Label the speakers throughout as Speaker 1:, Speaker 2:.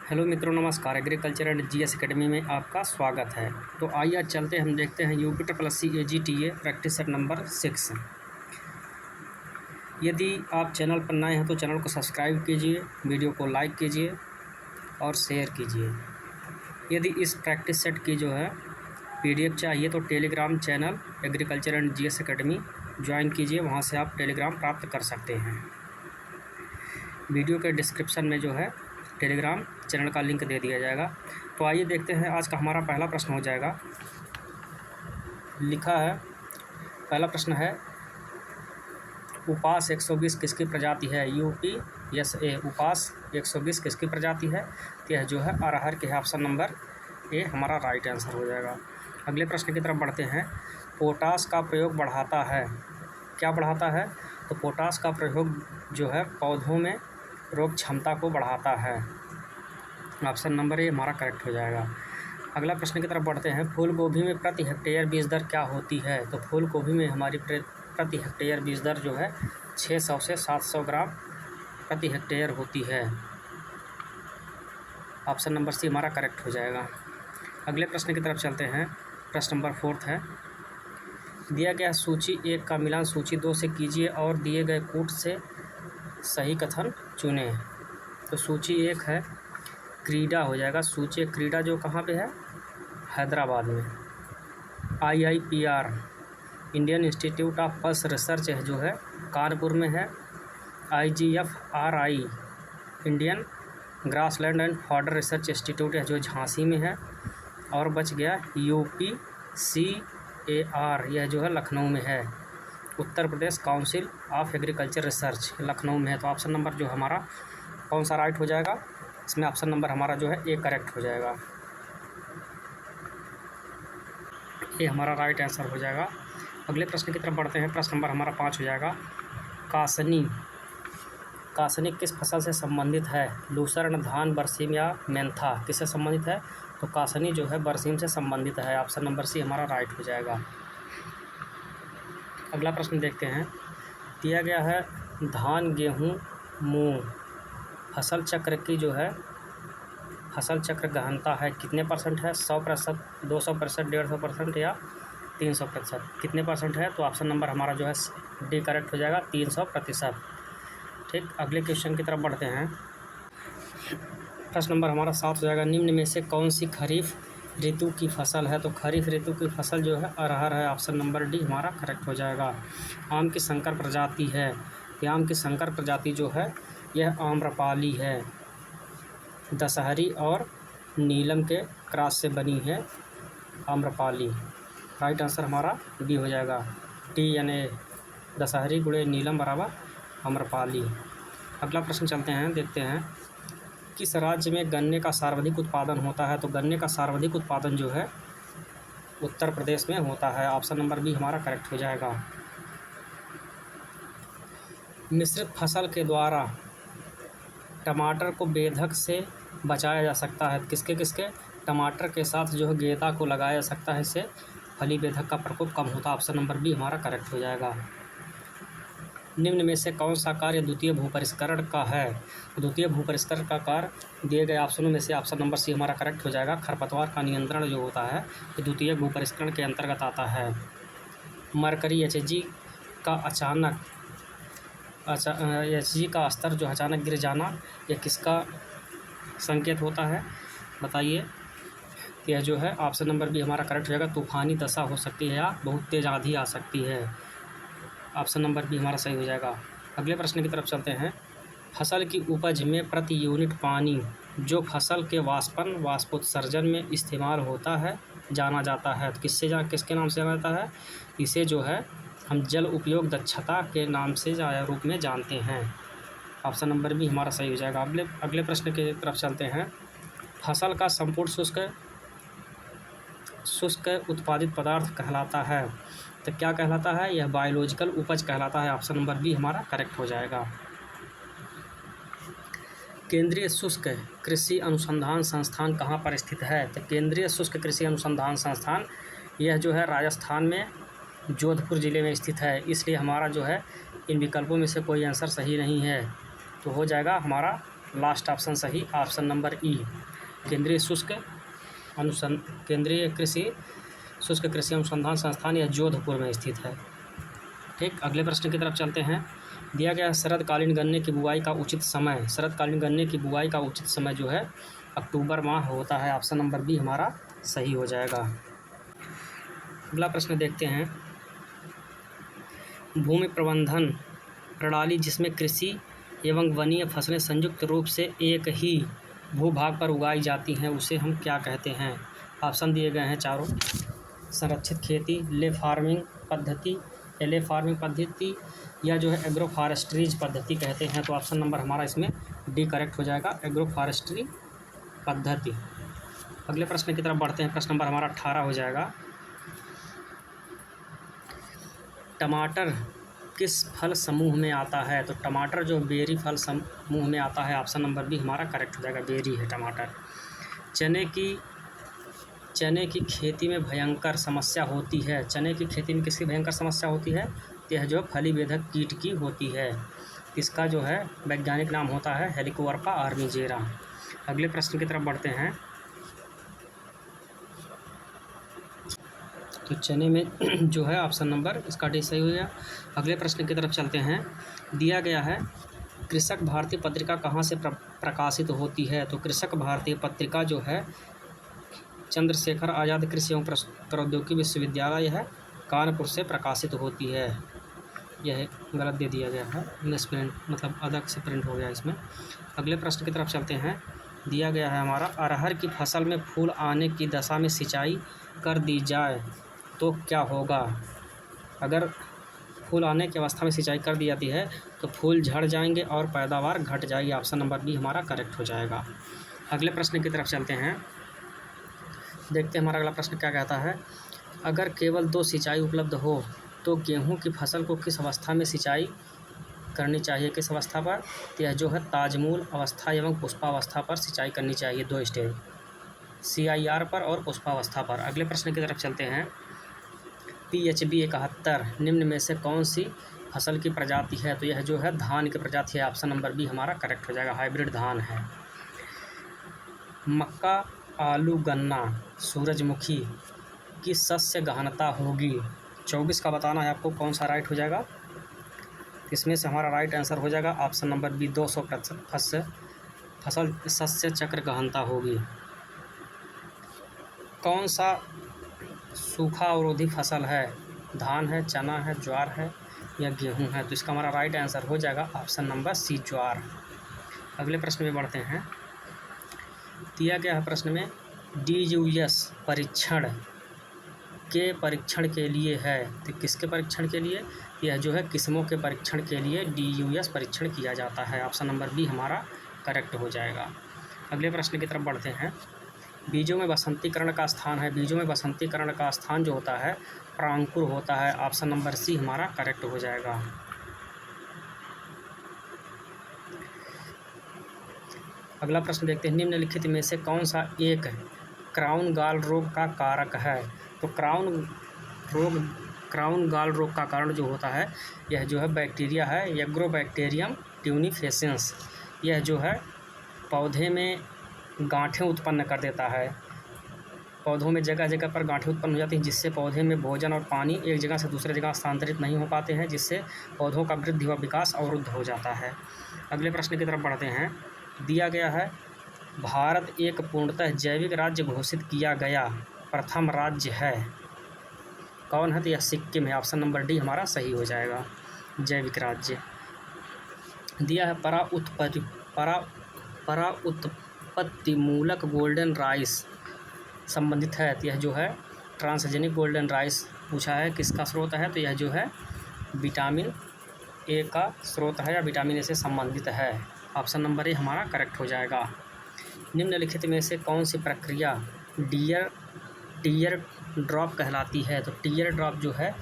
Speaker 1: Hello मित्रों, नमस्कार। Agriculture and GS academy में आपका स्वागत है। तो आइए आज चलते हम देखते हैं UP++ AGTA practice set number 6। यदि आप चैनल पर नए हैं तो चैनल को सब्सक्राइब कीजिए, वीडियो को लाइक कीजिए और शेयर कीजिए। यदि इस प्रैक्टिस सेट की जो है PDF चाहिए तो Telegram channel agriculture and GS academy join कीजिए, वहाँ से आप टेलीग्राम प्राप्त कर सकते हैं। वीडियो के डिस्क्रिप्शन में जो है टेलीग्राम चैनल का लिंक दे दिया जाएगा। तो आइए देखते हैं, आज का हमारा पहला प्रश्न हो जाएगा। लिखा है, पहला प्रश्न है, उपास 120 किसकी प्रजाति है? UPSA उपास 120 किसकी प्रजाति है? तो यह जो है अरहर के, ऑप्शन नंबर ए हमारा राइट आंसर हो जाएगा। अगले प्रश्न की तरफ बढ़ते हैं। पोटास का प्रयोग बढ़ाता है, क्या बढ़ाता है? तो पोटास का प्रयोग जो है पौधों में रोग क्षमता को बढ़ाता है, ऑप्शन नंबर ए हमारा करेक्ट हो जाएगा। अगला प्रश्न की तरफ बढ़ते हैं। फूल गोभी में प्रति हेक्टेयर बीज दर क्या होती है? तो फूल गोभी में हमारी प्रति हेक्टेयर बीज दर जो है 600 से 700 ग्राम प्रति हेक्टेयर होती है, ऑप्शन नंबर सी हमारा करेक्ट हो जाएगा। अगले प्रश्न की तरफ चलते हैं। प्रश्न नंबर 4 है, दिया गया सूची 1 का मिलान सूची 2 से कीजिए और दिए गए कूट से सही कथन चुनें। तो सूची 1 है क्रीडा हो जाएगा। सूची 1 क्रीडा जो कहाँ पे है? हैदराबाद में। IIPR Indian institute of pulse research है जो है कानपुर में है। IGFRI Indian grassland and fodder research institute है जो झांसी में है। और बच गया UPCAR, यह जो है लखनऊ में है। Uttar Pradesh council of agriculture research Lucknow में है। तो ऑप्शन नंबर जो हमारा कौन सा राइट हो जाएगा? इसमें ऑप्शन नंबर हमारा जो है ए करेक्ट हो जाएगा। ये हमारा राइट आंसर हो जाएगा। अगले प्रश्न की तरफ बढ़ते हैं। प्रश्न नंबर हमारा 5 हो जाएगा। कासनी किस फसल से संबंधित है? लूसर्न, धान, बरसीम या मेंथा, किससे संबंधित है? तो कासनी जो है बरसीम से संबंधित है, ऑप्शन नंबर सी हमारा राइट हो जाएगा। अगला प्रश्न देखते हैं। दिया गया है धान, गेहूँ, मूंग फसल चक्र की जो है फसल चक्र गहनता है कितने % है? 100%, 200%, 150% या 300%? कितने % है? तो ऑप्शन नंबर हमारा जो है डी करेक्ट हो जाएगा, 300%। ठीक, अगले क्वेश्चन की तरफ बढ़ते हैं। प्रश्न नंबर हमारा 7 हो जाएगा। निम्न में से कौन सी खरीफ ऋतु की फसल है? तो खरीफ ऋतु की फसल जो है अरहर है, ऑप्शन नंबर डी हमारा करेक्ट हो जाएगा। आम की संकर प्रजाति है, आम की संकर प्रजाति जो है यह आम्रपाली है, दशहरी और नीलम के क्रॉस से बनी है आम्रपाली। राइट आंसर हमारा बी हो जाएगा, टी यानी दशहरी गुणे नीलम बराबर आम्रपाली। अगला प्रश्न चलते हैं, देखते हैं। किस राज्य में गन्ने का सर्वाधिक उत्पादन होता है? तो गन्ने का सर्वाधिक उत्पादन जो है उत्तर प्रदेश में होता है, ऑप्शन नंबर बी हमारा करेक्ट हो जाएगा। मिश्रित फसल के द्वारा टमाटर को बेधक से बचाया जा सकता है, किसके किसके? टमाटर के साथ जो है गेंदा को लगाया जा सकता है, इससे फली बेधक का प्रकोप कम होता है, ऑप्शन नंबर बी हमारा करेक्ट हो जाएगा। निम्न में से कौन सा कार्य द्वितीय भूपरिष्करण का है? द्वितीय भूपरिष्करण का कार्य दिए गए ऑप्शनों में से ऑप्शन नंबर सी हमारा करेक्ट हो जाएगा। खरपतवार का नियंत्रण जो होता है ये द्वितीय भूपरिष्करण के अंतर्गत आता है। मरकरी HG का HG का स्तर जो अचानक गिर जाना, यह किसका संकेत होता है? बताइए। यह जो है ऑप्शन नंबर बी हमारा करेक्ट हो जाएगा। तूफानी दशा हो सकती है या बहुत तेज आंधी आ सकती है, ऑप्शन नंबर बी हमारा सही हो जाएगा। अगले प्रश्न की तरफ चलते हैं। फसल की उपज में प्रति यूनिट पानी जो फसल के वाष्पोत्सर्जन में इस्तेमाल होता है जाना जाता है, तो किसके नाम से जाना जाता है? इसे जो है हम जल उपयोग दक्षता के नाम से रूप में जानते हैं, ऑप्शन नंबर बी हमारा सही हो जाएगा। अगले प्रश्न की तरफ चलते हैं। फसल का संपूर्ण शुष्क उत्पादित पदार्थ कहलाता है, तो क्या कहलाता है? यह बायोलॉजिकल उपज कहलाता है, ऑप्शन नंबर बी हमारा करेक्ट हो जाएगा। केंद्रीय शुष्क कृषि अनुसंधान संस्थान कहाँ पर स्थित है? तो केंद्रीय शुष्क कृषि अनुसंधान संस्थान यह जो है राजस्थान में जोधपुर ज़िले में स्थित है, इसलिए हमारा जो है इन विकल्पों में से कोई आंसर सही नहीं है, तो हो जाएगा हमारा लास्ट ऑप्शन सही, ऑप्शन नंबर ई। केंद्रीय शुष्क कृषि अनुसंधान संस्थान यह जोधपुर में स्थित है। ठीक, अगले प्रश्न की तरफ चलते हैं। दिया गया शरदकालीन गन्ने की बुआई का उचित समय। शरदकालीन गन्ने की बुआई का उचित समय जो है अक्टूबर माह होता है। ऑप्शन नंबर बी हमारा सही हो जाएगा। अगला प्रश्न देखते हैं। भूमि प्रबंधन प्रणाली जिसमें कृषि एवं वनीय फसलें संयुक्त रूप से एक ही भूभाग पर उगाई जाती हैं उसे हम क्या कहते हैं। ऑप्शन दिए गए हैं चारों। संरक्षित खेती, ले फार्मिंग पद्धति, एले फार्मिंग पद्धति या जो है एग्रो फॉरेस्ट्रीज पद्धति कहते हैं। तो ऑप्शन नंबर हमारा इसमें डी करेक्ट हो जाएगा, एग्रो फॉरेस्ट्री पद्धति। अगले प्रश्न की तरफ बढ़ते हैं। प्रश्न नंबर हमारा 18 हो जाएगा। टमाटर किस फल समूह में आता है। तो टमाटर जो बेरी फल समूह में आता है। ऑप्शन नंबर बी हमारा करेक्ट हो जाएगा, बेरी है टमाटर। चने की खेती में भयंकर समस्या होती है। चने की खेती में किसकी भयंकर समस्या होती है। यह जो फली बेधक कीट की होती है। इसका जो है वैज्ञानिक नाम होता है हेलिकोवर्पा आर्मीजेरा। अगले प्रश्न की तरफ बढ़ते हैं। तो चने में जो है ऑप्शन नंबर इसका डी सही हो गया। अगले प्रश्न की तरफ चलते हैं। दिया गया है कृषक भारती पत्रिका कहाँ से प्रकाशित होती है। तो कृषक भारती पत्रिका जो है चंद्रशेखर आज़ाद कृषि एवं प्रौद्योगिकी विश्वविद्यालय है कानपुर से प्रकाशित होती है। यह गलत दे दिया गया है, मिसप्रिंट मतलब अलग से प्रिंट हो गया इसमें। अगले प्रश्न की तरफ चलते हैं। दिया गया है हमारा अरहर की फसल में फूल आने की दशा में सिंचाई कर दी जाए तो क्या होगा। अगर फूल आने की अवस्था में सिंचाई कर दी जाती है तो फूल झड़ जाएंगे और पैदावार घट जाएगी। ऑप्शन नंबर बी हमारा करेक्ट हो जाएगा। अगले प्रश्न की तरफ चलते हैं। देखते हैं हमारा अगला प्रश्न क्या कहता है। अगर केवल 2 सिंचाई उपलब्ध हो तो गेहूं की फसल को किस अवस्था में सिंचाई करनी चाहिए। किस अवस्था पर। तो यह जो है ताजमूल अवस्था एवं पुष्पावस्था पर सिंचाई करनी चाहिए। 2 स्टेज, CIR पर और पुष्पावस्था पर। अगले प्रश्न की तरफ चलते हैं। PHB 71 निम्न में से कौन सी फसल की प्रजाति है। तो यह जो है धान की प्रजाति है। ऑप्शन नंबर बी हमारा करेक्ट हो जाएगा, हाइब्रिड धान है। मक्का, आलू, गन्ना, सूरजमुखी की शस्य गहनता होगी 24 का बताना है आपको कौन सा राइट हो जाएगा। इसमें से हमारा राइट आंसर हो जाएगा ऑप्शन नंबर बी 200% फसल शस्य चक्र गहनता होगी। कौन सा सूखा अवरोधी फसल है। धान है, चना है, ज्वार है या गेहूं है। तो इसका हमारा राइट आंसर हो जाएगा ऑप्शन नंबर सी, ज्वार। अगले प्रश्न में बढ़ते हैं। दिया गया है प्रश्न में DUS परीक्षण के लिए है। तो किसके परीक्षण के लिए। यह जो है किस्मों के परीक्षण के लिए DUS परीक्षण किया जाता है। ऑप्शन नंबर बी हमारा करेक्ट हो जाएगा। अगले प्रश्न की तरफ बढ़ते हैं। बीजों में बसंतीकरण का स्थान है। बीजों में बसंतीकरण का स्थान जो होता है प्रांकुर होता है। ऑप्शन नंबर सी हमारा करेक्ट हो जाएगा। अगला प्रश्न देखते हैं। निम्नलिखित में से कौन सा एक क्राउन गॉल रोग का कारक है। तो क्राउन गॉल रोग का कारण जो होता है यह जो है बैक्टीरिया है, एग्रोबैक्टीरियम ट्यूनिफेसियंस। यह जो है पौधे में गांठें उत्पन्न कर देता है। पौधों में जगह जगह पर गांठें उत्पन्न हो जाती हैं जिससे पौधे में भोजन और पानी एक जगह से दूसरे जगह स्थानांतरित नहीं हो पाते हैं, जिससे पौधों का वृद्धि व विकास अवरुद्ध हो जाता है। अगले प्रश्न की तरफ बढ़ते हैं। दिया गया है भारत एक पूर्णतः जैविक राज्य घोषित किया गया प्रथम राज्य है। कौन है। तो यह सिक्किम है। ऑप्शन नंबर डी हमारा सही हो जाएगा, जैविक राज्य। दिया है परा उत्पत्ति मूलक गोल्डन राइस संबंधित है। तो यह जो है ट्रांसजेनिक गोल्डन राइस पूछा है किसका स्रोत है। तो यह जो है विटामिन ए का स्रोत है या विटामिन ए से संबंधित है। ऑप्शन नंबर ए हमारा करेक्ट हो जाएगा। निम्नलिखित में से कौन सी प्रक्रिया टीयर ड्रॉप कहलाती है। तो टीयर ड्रॉप जो है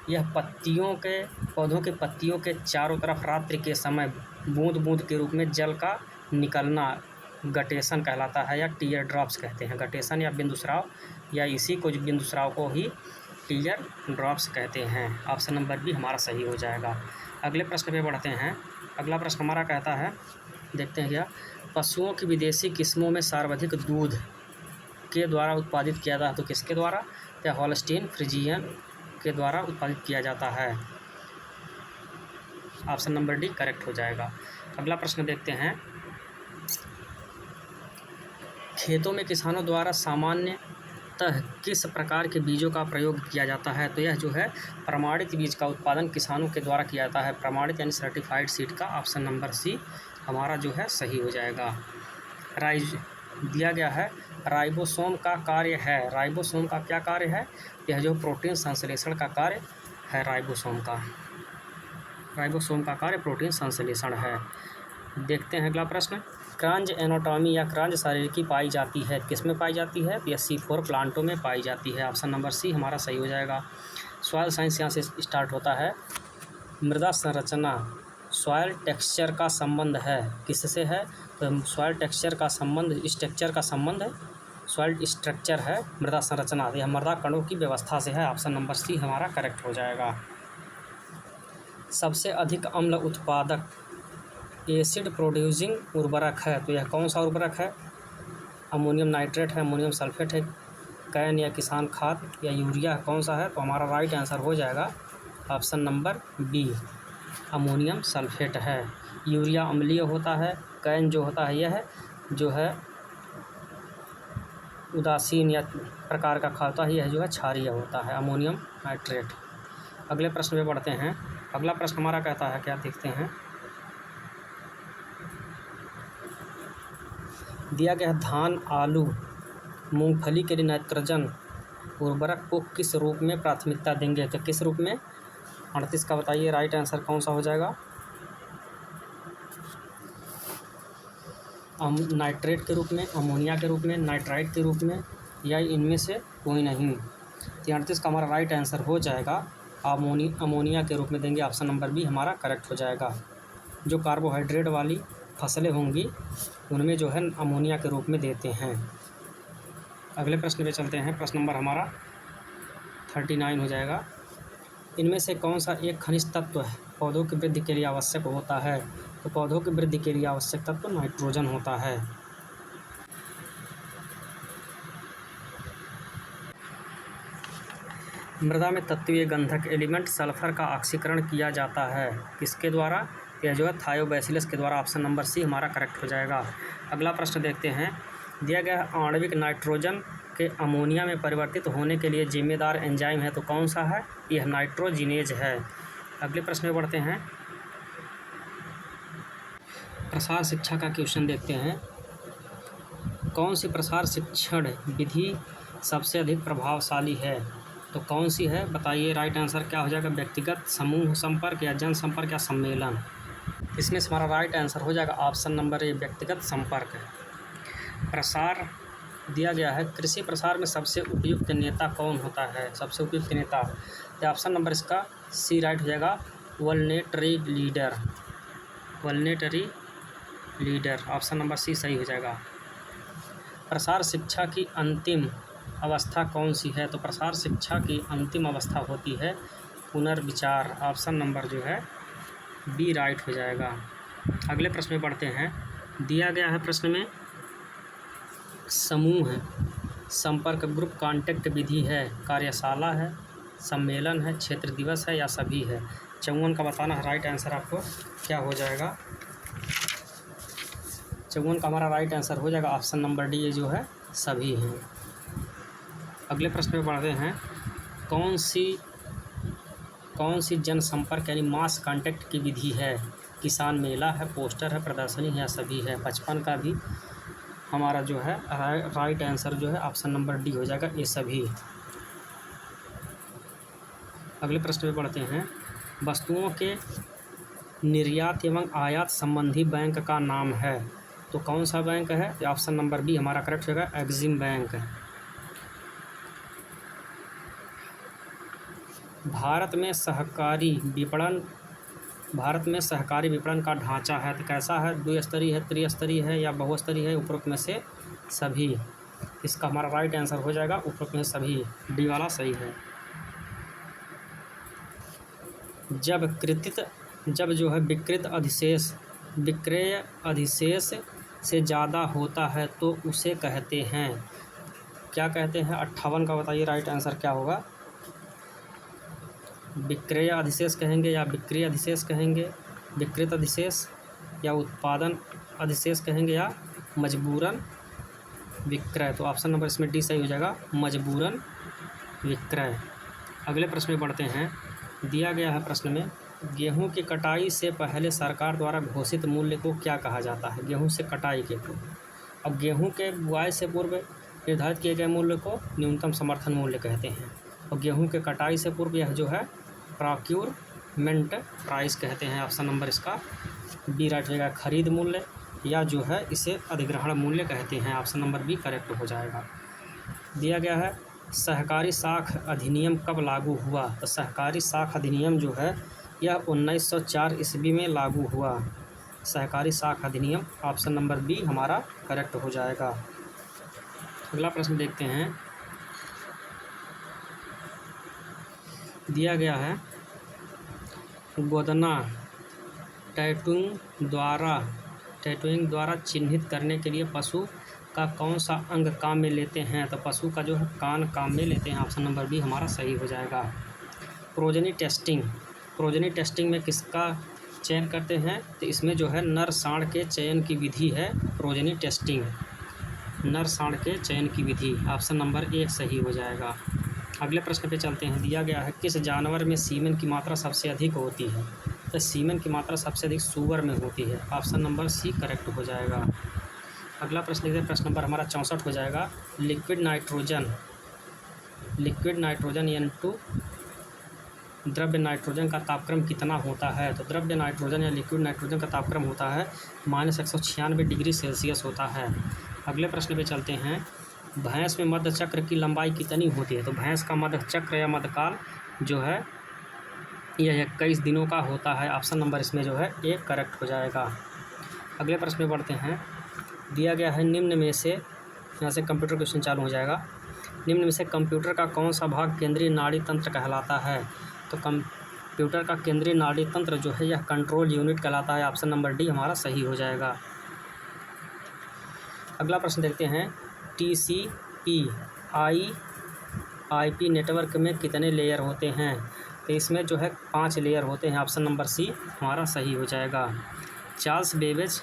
Speaker 1: यह पौधों के पत्तियों के चारों तरफ रात्रि के समय बूंद बूंद के रूप में जल का निकलना गटेशन कहलाता है या टीयर ड्रॉप्स कहते हैं। गटेशन या बिंदुस्राव या इसी को बिंदुस्राव को ही टीयर ड्रॉप्स कहते हैं। ऑप्शन नंबर बी हमारा सही हो जाएगा। अगले प्रश्न पे बढ़ते हैं। अगला प्रश्न हमारा कहता है, देखते हैं क्या। पशुओं की विदेशी किस्मों में सर्वाधिक दूध के द्वारा उत्पादित किया जाता है तो किसके द्वारा? तो होल्स्टीन फ्रिजियन के द्वारा उत्पादित किया जाता है। ऑप्शन नंबर डी करेक्ट हो जाएगा। अगला प्रश्न देखते हैं, खेतों में किसानों द्वारा सामान्यतः किस प्रकार के बीजों का प्रयोग किया जाता है? तो यह जो है प्रमाणित बीज का उत्पादन किसानों के द्वारा किया जाता है। प्रमाणित यानी सर्टिफाइड सीड का ऑप्शन नंबर सी हमारा जो है सही हो जाएगा। दिया गया है राइबोसोम का कार्य है। राइबोसोम का क्या कार्य है? यह जो प्रोटीन संश्लेषण का कार्य है राइबोसोम का। राइबोसोम का कार्य प्रोटीन संश्लेषण है। देखते हैं अगला प्रश्न, क्रंच एनाटॉमी या क्रंच शारीरिकी पाई जाती है किसमें पाई जाती है? यह C4 प्लांटों में पाई जाती है। ऑप्शन नंबर सी हमारा सही हो जाएगा। सॉइल साइंस यहाँ से स्टार्ट होता है। मृदा संरचना सॉइल टेक्सचर का संबंध है किससे है? तो सॉइल टेक्सचर का संबंध स्ट्रक्चर का संबंध है, सॉइल स्ट्रक्चर है मृदा संरचना, यह मृदा कणों की व्यवस्था से है। ऑप्शन नंबर सी हमारा करेक्ट हो जाएगा। सबसे अधिक अम्ल उत्पादक एसिड प्रोड्यूसिंग उर्वरक है तो यह कौन सा उर्वरक है? अमोनियम नाइट्रेट है, अमोनियम सल्फेट है, कैन या किसान खाद या यूरिया कौन सा है? तो हमारा राइट आंसर हो जाएगा option number B ammonium sulphate है। यूरिया अम्लीय होता है, कैन जो होता है यह जो है उदासीन या प्रकार का खाद होता है, यह जो है क्षारीय होता है अमोनियम नाइट्रेट। अगले प्रश्न में बढ़ते हैं। अगला प्रश्न हमारा कहता है, क्या देखते हैं, दिया गया धान आलू मूंगफली के लिए नाइट्रोजन उर्वरक को किस रूप में प्राथमिकता देंगे? तो किस रूप में? 38 का बताइए राइट आंसर कौन सा हो जाएगा? नाइट्रेट के रूप में, अमोनिया के रूप में, नाइट्राइट के रूप में, या इनमें से कोई नहीं। 38 का हमारा राइट आंसर हो जाएगा अमोनिया के रूप में देंगे। ऑप्शन नंबर बी हमारा करेक्ट हो जाएगा। जो कार्बोहाइड्रेट वाली फसलें होंगी उनमें जो है अमोनिया के रूप में देते हैं। अगले प्रश्न पे चलते हैं। प्रश्न नंबर हमारा 39 हो जाएगा। इनमें से कौन सा एक खनिज तत्व है पौधों की वृद्धि के लिए आवश्यक होता है? तो पौधों की वृद्धि के लिए आवश्यक तत्व नाइट्रोजन होता है। मृदा में तत्वीय गंधक एलिमेंट सल्फर का ऑक्सीकरण किया जाता है किसके द्वारा? यह जो है थायोबैसिलस के द्वारा। ऑप्शन नंबर सी हमारा करेक्ट हो जाएगा। अगला प्रश्न देखते हैं। दिया गया आणविक नाइट्रोजन के अमोनिया में परिवर्तित होने के लिए जिम्मेदार एंजाइम है तो कौन सा है? यह नाइट्रोजिनेज है। अगले प्रश्न में बढ़ते हैं। प्रसार शिक्षा का क्वेश्चन देखते हैं। कौन सी प्रसार शिक्षण विधि सबसे अधिक प्रभावशाली है? तो कौन सी है बताइए। राइट आंसर क्या हो जाएगा? व्यक्तिगत, समूह संपर्क या जन संपर्क या सम्मेलन। इसमें से हमारा राइट आंसर हो जाएगा ऑप्शन नंबर ए व्यक्तिगत संपर्क। प्रसार दिया गया है, कृषि प्रसार में सबसे उपयुक्त नेता कौन होता है? सबसे उपयुक्त नेता या ऑप्शन नंबर इसका सी राइट हो जाएगा voluntary leader. Voluntary leader option number C सही हो जाएगा। प्रसार शिक्षा की अंतिम अवस्था कौन सी है? तो प्रसार शिक्षा की अंतिम अवस्था होती है पुनर्विचार। ऑप्शन नंबर जो है बी राइट हो जाएगा। अगले प्रश्न में पढ़ते हैं। दिया गया है प्रश्न में समूह है, संपर्क ग्रुप कांटेक्ट विधि है, कार्यशाला है, सम्मेलन है, क्षेत्र दिवस है या सभी है? 54 का बताना है राइट आंसर आपको क्या हो जाएगा। 54 का हमारा राइट आंसर हो जाएगा ऑप्शन नंबर डी, ये जो है सभी हैं। अगले प्रश्न में बढ़ते हैं। कौन सी जनसंपर्क यानी मास कांटेक्ट की विधि है? किसान मेला है, पोस्टर है, प्रदर्शनी है या सभी है? 55 का भी हमारा जो है राइट आंसर जो है ऑप्शन नंबर डी हो जाएगा, ये सभी। अगले प्रश्न में बढ़ते हैं। वस्तुओं के निर्यात एवं आयात संबंधी बैंक का नाम है तो कौन सा बैंक है? ऑप्शन नंबर बी हमारा करेक्ट होगा एग्जिम बैंक। भारत में सहकारी विपणन का ढांचा है तो कैसा है? द्विस्तरीय है, त्रिस्तरीय है या बहुस्तरीय है? उपरोक्त में से सभी। इसका हमारा राइट आंसर हो जाएगा उपरोक्त में सभी, डी वाला सही है। जब जो है विक्रय अधिशेष से ज़्यादा होता है तो उसे कहते हैं, क्या कहते हैं? 58 का बताइए राइट आंसर क्या होगा? विक्रय अधिशेष कहेंगे या विक्रय अधिशेष कहेंगे, विकृत अधिशेष या उत्पादन अधिशेष कहेंगे या मजबूरन विक्रय? तो ऑप्शन नंबर इसमें डी सही हो जाएगा, मजबूरन विक्रय। अगले प्रश्न में बढ़ते हैं। दिया गया है प्रश्न में, गेहूं की कटाई से पहले सरकार द्वारा घोषित मूल्य को क्या कहा जाता है? गेहूं से कटाई के पूर्व। अब गेहूं के बुआई से पूर्व निर्धारित किए गए मूल्य को न्यूनतम समर्थन मूल्य कहते हैं, और गेहूं के कटाई से पूर्व यह जो है प्रोक्यूरमेंट प्राइस कहते हैं। ऑप्शन नंबर इसका बी राइट होगा, खरीद मूल्य, या जो है इसे अधिग्रहण मूल्य कहते हैं। ऑप्शन नंबर बी करेक्ट हो जाएगा। दिया गया है, सहकारी साख अधिनियम कब लागू हुआ? तो सहकारी साख अधिनियम जो है यह 1904 ईस्वी में लागू हुआ। सहकारी साख अधिनियम, ऑप्शन नंबर बी हमारा करेक्ट हो जाएगा। अगला प्रश्न देखते हैं। दिया गया है, गोदना टैटूइंग द्वारा चिन्हित करने के लिए पशु का कौन सा अंग काम में लेते हैं? तो पशु का जो है कान काम में लेते हैं। ऑप्शन नंबर बी हमारा सही हो जाएगा। प्रोजनी टेस्टिंग में किसका चयन करते हैं? तो इसमें जो है नर सांड के चयन की विधि है प्रोजनी टेस्टिंग, नर सांड के चयन की विधि। ऑप्शन नंबर ए सही हो जाएगा। अगले प्रश्न पे चलते हैं। दिया गया है, किस जानवर में सीमेन की मात्रा सबसे अधिक होती है? तो सीमेन की मात्रा सबसे अधिक सूअर में होती है। ऑप्शन नंबर सी करेक्ट हो जाएगा। अगला प्रश्न देखते हैं, प्रश्न नंबर हमारा 64 हो जाएगा। लिक्विड नाइट्रोजन N2 द्रव्य नाइट्रोजन का तापक्रम कितना होता है? तो द्रव्य नाइट्रोजन या लिक्विड नाइट्रोजन का तापक्रम होता है -196 डिग्री सेल्सियस होता है। अगले प्रश्न पे चलते हैं। भैंस में मध्य चक्र की लंबाई कितनी होती है? तो भैंस का मध्य चक्र या मध्यकाल जो है यह 21 दिनों का होता है। ऑप्शन नंबर इसमें जो है ए करेक्ट हो जाएगा। अगले प्रश्न में बढ़ते हैं। दिया गया है, निम्न में से, यहाँ से कंप्यूटर क्वेश्चन चालू हो जाएगा। निम्न में से कंप्यूटर का कौन सा भाग केंद्रीय नाड़ी तंत्र कहलाता है? तो कंप्यूटर का केंद्रीय नाड़ी तंत्र जो है यह कंट्रोल यूनिट कहलाता है। ऑप्शन नंबर डी हमारा सही हो जाएगा। अगला प्रश्न देखते हैं। TCP/IP नेटवर्क में कितने लेयर होते हैं? तो इसमें जो है 5 लेयर होते हैं। ऑप्शन नंबर सी हमारा सही हो जाएगा। चार्ल्स बेबेज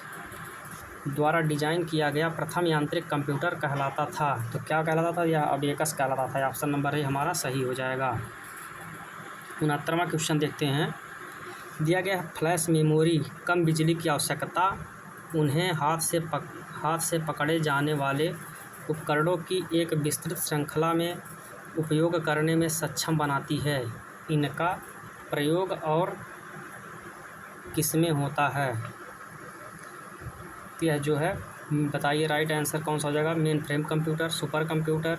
Speaker 1: द्वारा डिजाइन किया गया प्रथम यांत्रिक कंप्यूटर कहलाता था? तो क्या कहलाता था? यह अबेकस कहलाता था। ऑप्शन नंबर ए हमारा सही हो जाएगा। 69वां क्वेश्चन देखते हैं। दिया गया है, फ्लैश मेमोरी कम बिजली की आवश्यकता उन्हें हाथ से पकड़े जाने वाले उपकरणों की एक विस्तृत श्रृंखला में उपयोग करने में सक्षम बनाती है। इनका प्रयोग और किसमें होता है? यह जो है बताइए राइट आंसर कौन सा हो जाएगा? Main frame computer, super computer,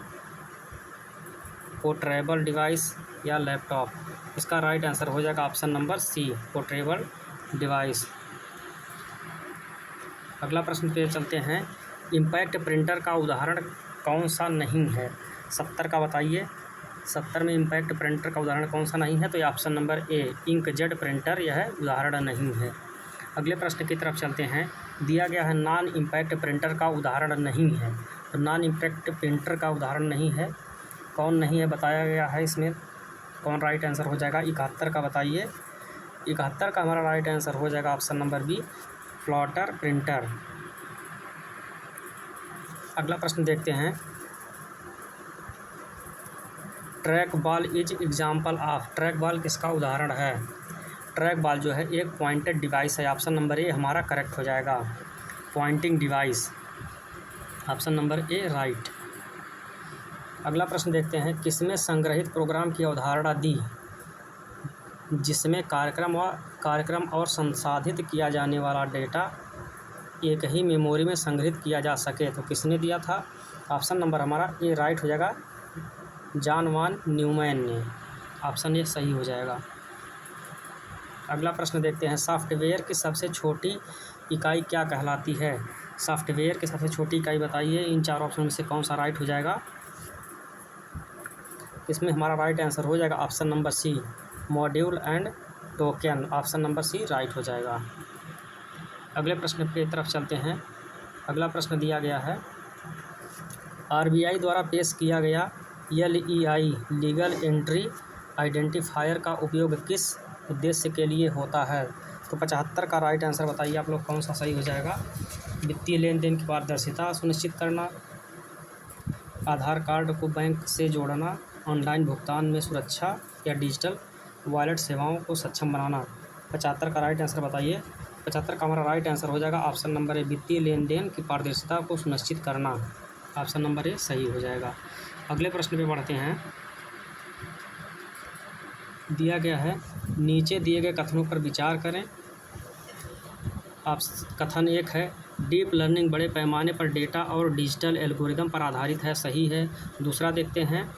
Speaker 1: portable device या लैपटॉप? इसका राइट आंसर हो जाएगा option number C, portable device. अगला प्रश्न पे चलते हैं। इम्पैक्ट प्रिंटर का उदाहरण कौन सा नहीं है? 70 का बताइए। 70 में इम्पैक्ट प्रिंटर का उदाहरण कौन सा नहीं है? तो ये ऑप्शन नंबर ए, इंकजेट प्रिंटर यह उदाहरण नहीं है। अगले प्रश्न की तरफ चलते हैं। दिया गया है, नॉन इम्पैक्ट प्रिंटर का उदाहरण नहीं है। तो नॉन इम्पैक्ट प्रिंटर का उदाहरण नहीं है, कौन नहीं है बताया गया है। इसमें कौन राइट आंसर हो जाएगा? 71 का बताइए। 71 का हमारा राइट आंसर हो जाएगा option number B, floater printer. अगला प्रश्न देखते हैं। Track ball is example of? Track ball किसका उदाहरण है? ट्रैक बॉल जो है एक पॉइंटेड डिवाइस है। ऑप्शन नंबर ए हमारा करेक्ट हो जाएगा, pointing device. Option number A right. अगला प्रश्न देखते हैं। किसमें संग्रहित प्रोग्राम की अवधारणा दी जिसमें कार्यक्रम और संसाधित किया जाने वाला डेटा एक ही मेमोरी में संग्रहित किया जा सके? तो किसने दिया था? ऑप्शन नंबर हमारा ए राइट हो जाएगा, जॉन वॉन न्यूमैन ने। ऑप्शन ए सही हो जाएगा। अगला प्रश्न देखते हैं। सॉफ्टवेयर की सबसे छोटी इकाई क्या कहलाती है? सॉफ्टवेयर की सबसे छोटी इकाई बताइए। इन 4 ऑप्शन में से कौन सा राइट हो जाएगा? इसमें हमारा राइट आंसर हो जाएगा option number C, module and token. Option number C right हो जाएगा। अगले प्रश्न की तरफ चलते हैं। अगला प्रश्न दिया गया है, आरबीआई द्वारा पेश किया गया LEI लीगल एंट्री आइडेंटिफायर का उपयोग किस उद्देश्य के लिए होता है? तो 75 का राइट आंसर बताइए आप लोग, कौन सा सही हो जाएगा? वित्तीय लेन देन की पारदर्शिता सुनिश्चित करना, आधार कार्ड को बैंक से जोड़ना, ऑनलाइन भुगतान में सुरक्षा, या डिजिटल वॉलेट सेवाओं को सक्षम बनाना। 75 का राइट आंसर बताइए। 75 का हमारा राइट आंसर हो जाएगा ऑप्शन नंबर ए, वित्तीय लेन देन की पारदर्शिता को सुनिश्चित करना। ऑप्शन नंबर ए सही हो जाएगा। अगले प्रश्न पे बढ़ते हैं। दिया गया है, नीचे दिए गए कथनों पर विचार करें। आप कथन 1 है, डीप लर्निंग बड़े पैमाने पर डेटा और डिजिटल एल्गोरिदम पर आधारित है, सही है। दूसरा देखते हैं,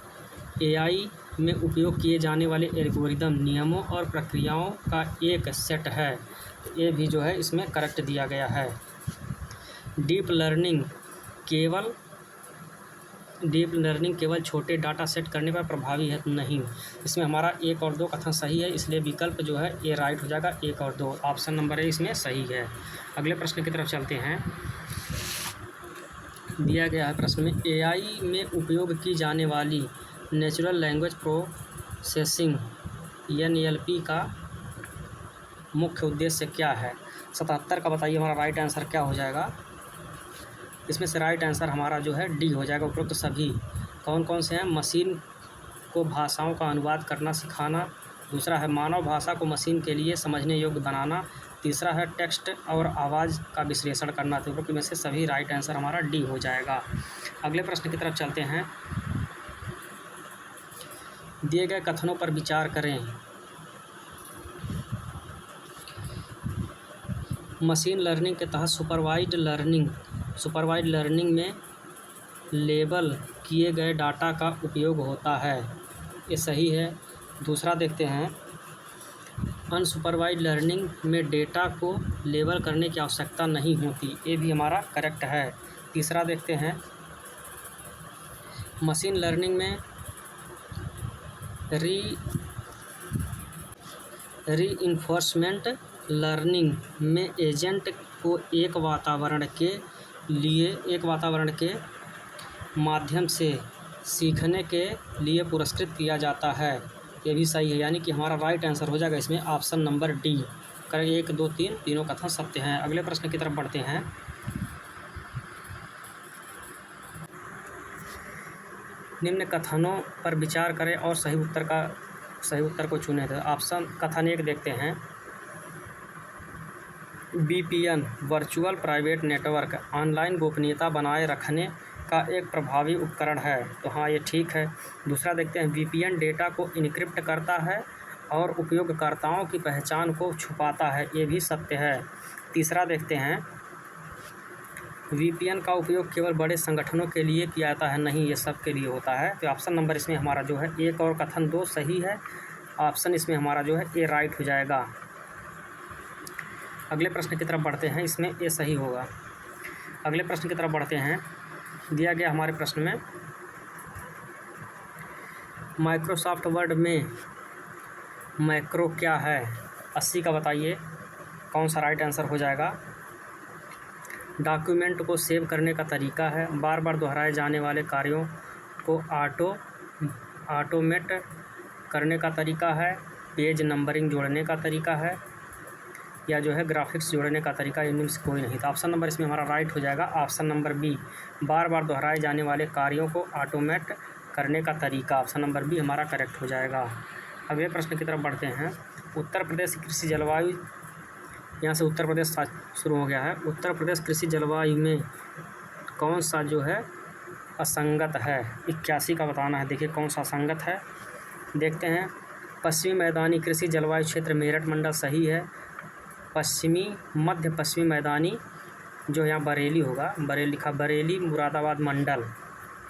Speaker 1: AI में उपयोग किए जाने वाले एल्गोरिदम नियमों और प्रक्रियाओं का एक सेट है, ये भी जो है इसमें करेक्ट दिया गया है। डीप लर्निंग केवल छोटे डाटा सेट करने पर प्रभावी है नहीं। इसमें हमारा 1 और 2 कथन सही है, इसलिए विकल्प जो है ए राइट हो जाएगा। 1 और 2 ऑप्शन नंबर ए इसमें सही है। अगले प्रश्न की तरफ चलते हैं। दिया गया है प्रश्न में, AI में उपयोग की जाने वाली नेचुरल लैंग्वेज प्रोसेसिंग NLP का मुख्य उद्देश्य क्या है? 77 का बताइए हमारा राइट आंसर क्या हो जाएगा? इसमें से राइट आंसर हमारा जो है डी हो जाएगा। उपरोक्त सभी कौन कौन से हैं? मशीन को भाषाओं का अनुवाद करना सिखाना, दूसरा है मानव भाषा को मशीन के लिए समझने योग्य बनाना, तीसरा है टेक्स्ट और आवाज़ का विश्लेषण करना। तो उपरोक्त में से सभी राइट आंसर हमारा डी हो जाएगा। अगले प्रश्न की तरफ चलते हैं। दिए गए कथनों पर विचार करें। मशीन लर्निंग के तहत सुपरवाइज्ड लर्निंग में लेबल किए गए डाटा का उपयोग होता है, ये सही है। दूसरा देखते हैं, अनसुपरवाइज्ड लर्निंग में डेटा को लेबल करने की आवश्यकता नहीं होती, ये भी हमारा करेक्ट है। तीसरा देखते हैं, मशीन लर्निंग में रीइंफोर्समेंट लर्निंग में एजेंट को एक वातावरण के माध्यम से सीखने के लिए पुरस्कृत किया जाता है, ये भी सही है। यानी कि हमारा राइट आंसर हो जाएगा इसमें ऑप्शन नंबर डी। कर 1, 2, 3 तीनों कथन सत्य हैं। अगले प्रश्न की तरफ बढ़ते हैं। निम्न कथनों पर विचार करें और सही उत्तर को चुनें। तो ऑप्शन कथन 1 देखते हैं, VPN virtual private network online गोपनीयता बनाए रखने का एक प्रभावी उपकरण है, तो हाँ ये ठीक है। दूसरा देखते हैं, VPN डेटा को इनक्रिप्ट करता है और उपयोगकर्ताओं की पहचान को छुपाता है, ये भी सत्य है। तीसरा देखते हैं, VPN का उपयोग केवल बड़े संगठनों के लिए किया जाता है, नहीं ये सब के लिए होता है। तो ऑप्शन नंबर इसमें हमारा जो है 1 और कथन 2 सही है। ऑप्शन इसमें हमारा जो है ए राइट हो जाएगा। अगले प्रश्न की तरफ बढ़ते हैं, इसमें ए सही होगा। अगले प्रश्न की तरफ बढ़ते हैं। दिया गया हमारे प्रश्न में, माइक्रोसॉफ्ट वर्ड में मैक्रो क्या है? 80 का बताइए कौन सा राइट आंसर हो जाएगा? डॉक्यूमेंट को सेव करने का तरीका है, बार बार दोहराए जाने वाले कार्यों को ऑटोमेट करने का तरीका है, पेज नंबरिंग जोड़ने का तरीका है, या जो है ग्राफिक्स जोड़ने का तरीका, इनमें से कोई नहीं। तो ऑप्शन नंबर इसमें हमारा राइट हो जाएगा ऑप्शन नंबर बी, बार बार दोहराए जाने वाले कार्यों को ऑटोमेट करने का तरीका। ऑप्शन नंबर बी हमारा करेक्ट हो जाएगा। अगले प्रश्न की तरफ बढ़ते हैं। उत्तर प्रदेश कृषि जलवायु, यहाँ से उत्तर प्रदेश शुरू हो गया है। उत्तर प्रदेश कृषि जलवायु में कौन सा जो है असंगत है? 81 का बताना है। देखिए कौन सा असंगत है, देखते हैं। पश्चिमी मैदानी कृषि जलवायु क्षेत्र मेरठ मंडल सही है। मध्य पश्चिमी मैदानी जो यहाँ बरेली होगा, बरेली मुरादाबाद मंडल,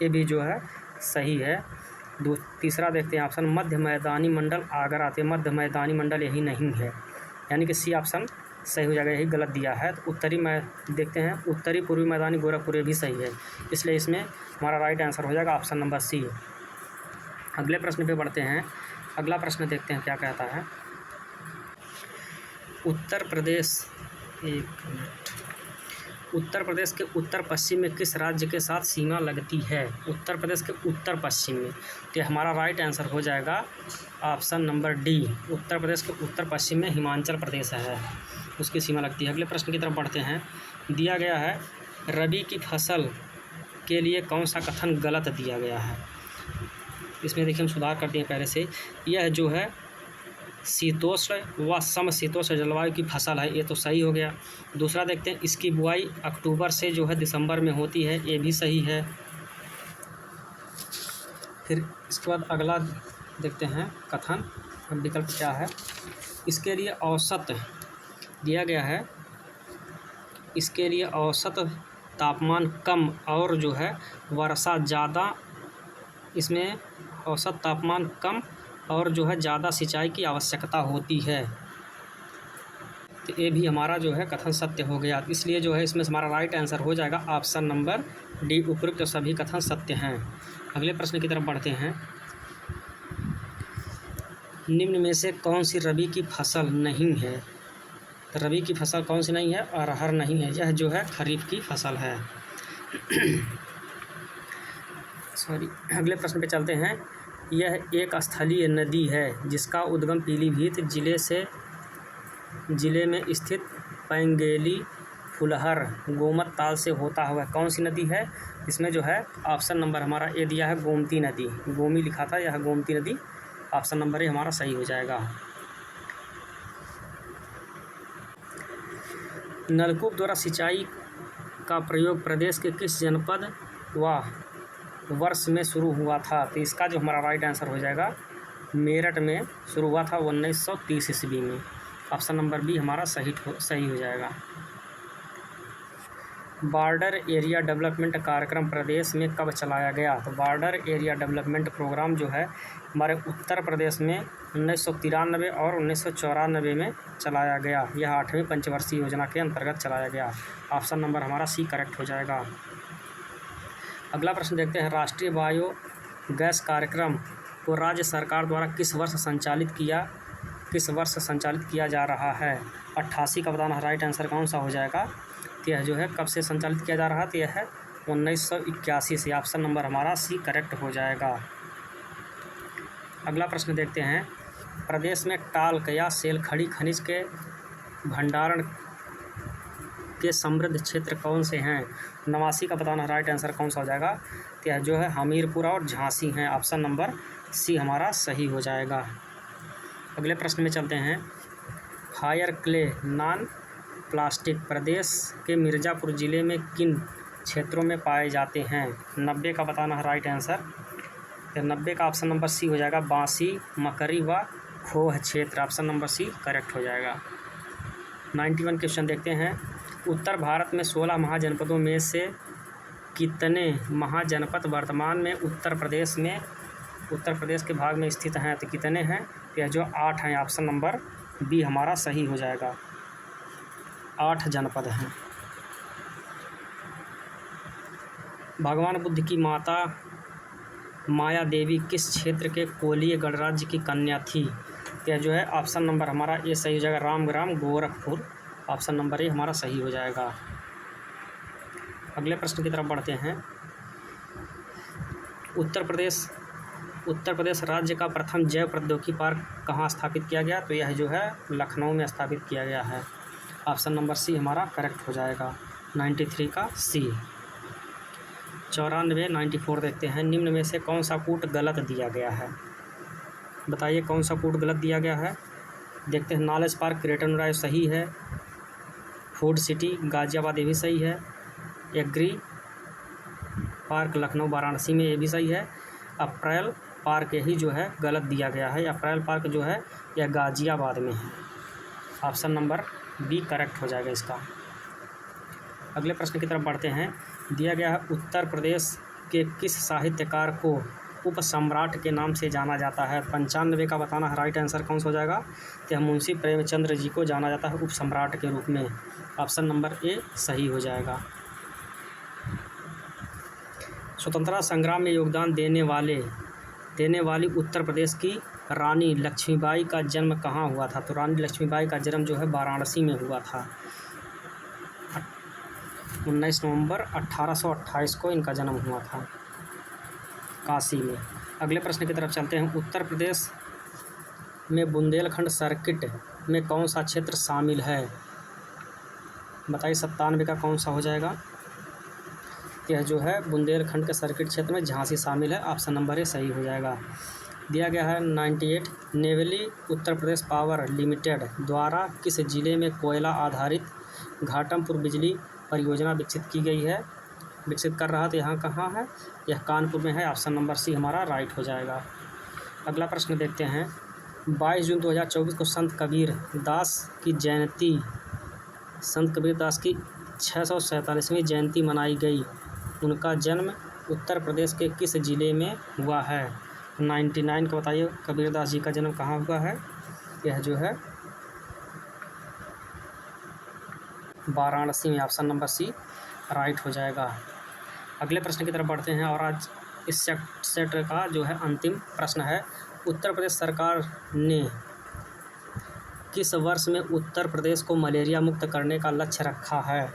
Speaker 1: ये भी जो है सही है। तीसरा देखते हैं ऑप्शन, मध्य मैदानी मंडल आगरा, आते मध्य मैदानी मंडल यही नहीं है, यानी कि सी ऑप्शन सही हो जाएगा, यही गलत दिया है। तो देखते हैं उत्तरी पूर्वी मैदानी गोरखपुर, भी सही है, इसलिए इसमें हमारा राइट आंसर हो जाएगा ऑप्शन नंबर सी। अगले प्रश्न पे बढ़ते हैं। अगला प्रश्न देखते हैं क्या कहता है। उत्तर प्रदेश के उत्तर पश्चिम में किस राज्य के साथ सीमा लगती है? उत्तर प्रदेश के उत्तर पश्चिम में, तो हमारा राइट आंसर हो जाएगा option number D. Uttar Pradesh के उत्तर पश्चिम में हिमाचल प्रदेश है, उसकी सीमा लगती है। अगले प्रश्न की तरफ बढ़ते हैं। दिया गया है रबी की फसल के लिए कौन सा कथन गलत दिया गया है? इसमें देखिए हम सुधार करते हैं पहले से। यह जो है शीतोष्ण व समशीतोष्ण जलवायु की फसल है, ये तो सही हो गया। दूसरा देखते हैं, इसकी बुआई अक्टूबर से जो है दिसंबर में होती है, ये भी सही है। फिर इसके बाद अगला देखते हैं कथन विकल्प क्या है। इसके लिए औसत दिया गया है, इसके लिए औसत तापमान कम और जो है वर्षा ज़्यादा, इसमें औसत तापमान कम और जो है ज़्यादा सिंचाई की आवश्यकता होती है। तो ये भी हमारा जो है कथन सत्य हो गया, इसलिए जो है इसमें हमारा राइट आंसर हो जाएगा ऑप्शन नंबर डी। उपयुक्त तो सभी कथन सत्य हैं। अगले प्रश्न की तरफ बढ़ते हैं। निम्न में से कौन सी रबी की फसल नहीं है? रबी की फसल कौन सी नहीं है? अरहर नहीं है, यह जो है खरीफ की फसल है। सॉरी, अगले प्रश्न पे चलते हैं। यह एक स्थलीय नदी है जिसका उद्गम पीलीभीत जिले में स्थित पैंगेली फुलहर गोमत ताल से होता हुआ कौन सी नदी है? इसमें जो है ऑप्शन नंबर हमारा ए दिया है गोमती नदी, गोमी लिखा था, यह गोमती नदी, ऑप्शन नंबर ए हमारा सही हो जाएगा। नलकूप द्वारा सिंचाई का प्रयोग प्रदेश के किस जनपद व वर्ष में शुरू हुआ था? तो इसका जो हमारा राइट आंसर हो जाएगा मेरठ में शुरू हुआ था 1930 ईस्वी में, ऑप्शन नंबर बी हमारा सही हो जाएगा। बॉर्डर एरिया डेवलपमेंट कार्यक्रम प्रदेश में कब चलाया गया? तो बॉर्डर एरिया डेवलपमेंट प्रोग्राम जो है हमारे उत्तर प्रदेश में 1993 और 1994 में चलाया गया। यह 8वीं पंचवर्षीय योजना के अंतर्गत चलाया गया, ऑप्शन नंबर हमारा सी करेक्ट हो जाएगा। अगला प्रश्न देखते हैं। राष्ट्रीय बायोगैस कार्यक्रम को राज्य सरकार द्वारा किस वर्ष संचालित किया जा रहा है? 88 का बताना राइट आंसर कौन सा हो जाएगा? तो यह जो है कब से संचालित किया जा रहा है? तो यह है 1981 से, ऑप्शन नंबर हमारा सी करेक्ट हो जाएगा। अगला प्रश्न देखते हैं। प्रदेश में टाल्क या सेल खड़ी खनिज के भंडारण के समृद्ध क्षेत्र कौन से हैं? 89 का बताना राइट आंसर कौन सा हो जाएगा? तो यह जो है हमीरपुर और झांसी हैं, ऑप्शन नंबर सी हमारा सही हो जाएगा। अगले प्रश्न में चलते हैं। फायर क्ले नॉन प्लास्टिक प्रदेश के मिर्ज़ापुर ज़िले में किन क्षेत्रों में पाए जाते हैं? 90 का बताना है राइट आंसर, तो 90 का ऑप्शन नंबर सी हो जाएगा बांसी, मकरी व खोह क्षेत्र, ऑप्शन नंबर सी करेक्ट हो जाएगा। 91 क्वेश्चन देखते हैं। उत्तर भारत में 16 महाजनपदों में से कितने महाजनपद वर्तमान में उत्तर प्रदेश के भाग में स्थित हैं? तो कितने हैं? यह जो 8 हैं, ऑप्शन नंबर बी हमारा सही हो जाएगा, 8 जनपद हैं। भगवान बुद्ध की माता माया देवी किस क्षेत्र के कोलीय गणराज्य की कन्या थी? यह जो है ऑप्शन नंबर हमारा ए सही हो जाएगा, Ramgram Gorakhpur, option number A हमारा सही हो जाएगा। अगले प्रश्न की तरफ बढ़ते हैं। उत्तर प्रदेश राज्य का प्रथम जैव प्रौद्योगिकी पार्क कहाँ स्थापित किया गया? तो यह जो है लखनऊ में स्थापित किया गया है, ऑप्शन नंबर सी हमारा करेक्ट हो जाएगा, 93 का सी। 94 देखते हैं। निम्न में से कौन सा कूट गलत दिया गया है? बताइए कौन सा कूट गलत दिया गया है? देखते हैं। नॉलेज पार्क ग्रेटर नोएडा सही है, फूड सिटी गाज़ियाबाद ये भी सही है, एग्री पार्क लखनऊ वाराणसी में ये भी सही है, अप्रैल पार्क यही जो है गलत दिया गया है, अप्रैल पार्क जो है यह गाज़ियाबाद में है, ऑप्शन नंबर बी करेक्ट हो जाएगा इसका। अगले प्रश्न की तरफ बढ़ते हैं। दिया गया है उत्तर प्रदेश के किस साहित्यकार को उप सम्राट के नाम से जाना जाता है? 95 का बताना है राइट आंसर कौन सा हो जाएगा? तो मुंशी प्रेमचंद्र जी को जाना जाता है उप सम्राट के रूप में, ऑप्शन नंबर ए सही हो जाएगा। स्वतंत्रता संग्राम में योगदान देने वाली उत्तर प्रदेश की रानी लक्ष्मीबाई का जन्म कहाँ हुआ था? तो रानी लक्ष्मीबाई का जन्म जो है वाराणसी में हुआ था। 19 नवंबर 1828 को इनका जन्म हुआ था काशी में। अगले प्रश्न की तरफ चलते हैं। उत्तर प्रदेश में बुंदेलखंड सर्किट में कौन सा क्षेत्र शामिल है? बताइए 97 का कौन सा हो जाएगा? यह जो है बुंदेलखंड के सर्किट क्षेत्र में झांसी शामिल है। ऑप्शन नंबर ए सही हो जाएगा। दिया गया है 98 नेवली उत्तर प्रदेश पावर लिमिटेड द्वारा किस जिले में कोयला आधारित घाटमपुर बिजली परियोजना विकसित की गई है? विकसित कर रहा तो यहाँ कहाँ है? यह कानपुर में है। ऑप्शन नंबर सी हमारा राइट हो जाएगा। अगला प्रश्न देखते हैं। 22 जून 2024 को संत कबीर दास की जयंती, संत कबीर दास की 647वीं जयंती मनाई गई। उनका जन्म उत्तर प्रदेश के किस जिले में हुआ है? 99 का बताइए कबीर दास जी का जन्म कहाँ हुआ है? यह जो है वाराणसी में। ऑप्शन नंबर सी राइट हो जाएगा। अगले प्रश्न की तरफ बढ़ते हैं और आज इस सेट का जो है अंतिम प्रश्न है। उत्तर प्रदेश सरकार ने किस वर्ष में उत्तर प्रदेश को मलेरिया मुक्त करने का लक्ष्य रखा है?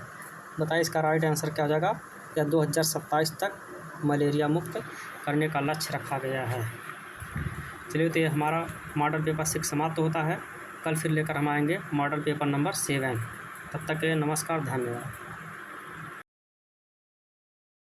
Speaker 1: बताइए इसका राइट आंसर क्या हो जाएगा? या 2027 तक मलेरिया मुक्त करने का लक्ष्य रखा गया है। चलिए तो ये हमारा मॉडल पेपर 6 समाप्त होता है। कल फिर लेकर हम आएंगे मॉडल पेपर नंबर 7। तब तक के लिए नमस्कार, धन्यवाद।